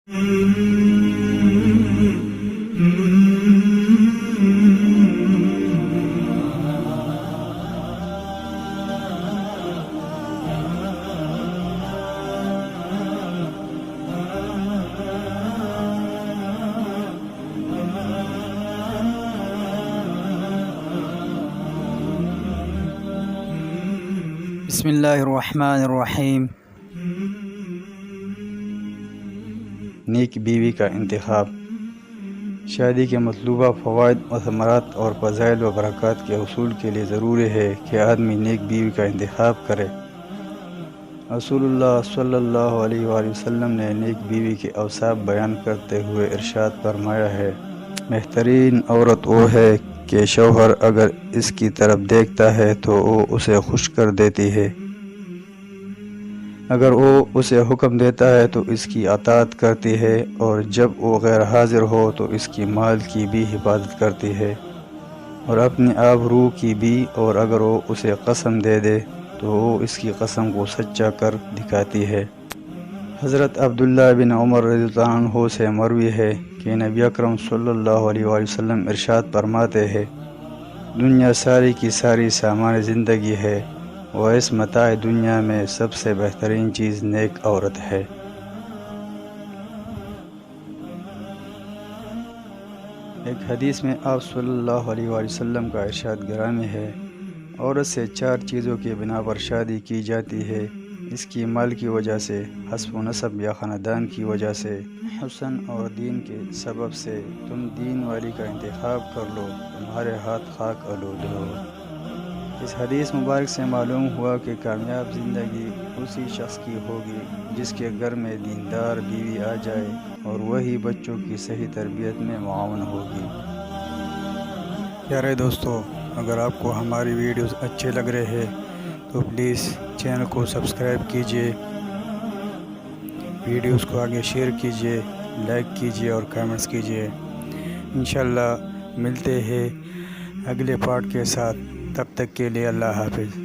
بسم اللہ الرحمن الرحیم۔ نیک بیوی کا انتخاب۔ شادی کے مطلوبہ فوائد و ثمرات اور فضائل و برکات کے حصول کے لیے ضروری ہے کہ آدمی نیک بیوی کا انتخاب کرے۔ رسول اللہ صلی اللہ علیہ وآلہ وسلم نے نیک بیوی کے اوصاف بیان کرتے ہوئے ارشاد فرمایا ہے، بہترین عورت وہ ہے کہ شوہر اگر اس کی طرف دیکھتا ہے تو وہ اسے خوش کر دیتی ہے، اگر وہ اسے حکم دیتا ہے تو اس کی اطاعت کرتی ہے، اور جب وہ غیر حاضر ہو تو اس کی مال کی بھی حفاظت کرتی ہے اور اپنی آبرو کی بھی، اور اگر وہ اسے قسم دے دے تو وہ اس کی قسم کو سچا کر دکھاتی ہے۔ حضرت عبداللہ بن عمر رضی اللہ عنہ سے مروی ہے کہ نبی اکرم صلی اللہ علیہ وآلہ وسلم ارشاد فرماتے ہیں، دنیا ساری کی ساری سامان زندگی ہے، و اس متاع دنیا میں سب سے بہترین چیز نیک عورت ہے۔ ایک حدیث میں آپ صلی اللہ علیہ وآلہ وسلم کا ارشاد گرامی ہے، عورت سے 4 چیزوں کی بنا پر شادی کی جاتی ہے، اس کی مال کی وجہ سے، حسب و نسب یا خاندان کی وجہ سے، حسن اور دین کے سبب سے۔ تم دین والی کا انتخاب کر لو، تمہارے ہاتھ خاک آلود ہو۔ اس حدیث مبارک سے معلوم ہوا کہ کامیاب زندگی اسی شخص کی ہوگی جس کے گھر میں دیندار بیوی آ جائے اور وہی بچوں کی صحیح تربیت میں معاون ہوگی۔ پیارے دوستو، اگر آپ کو ہماری ویڈیوز اچھے لگ رہے ہیں تو پلیز چینل کو سبسکرائب کیجئے، ویڈیوز کو آگے شیئر کیجئے، لائک کیجئے اور کامنٹس کیجئے۔ انشاءاللہ ملتے ہیں اگلے پارٹ کے ساتھ، تب تک کے لیے اللہ حافظ۔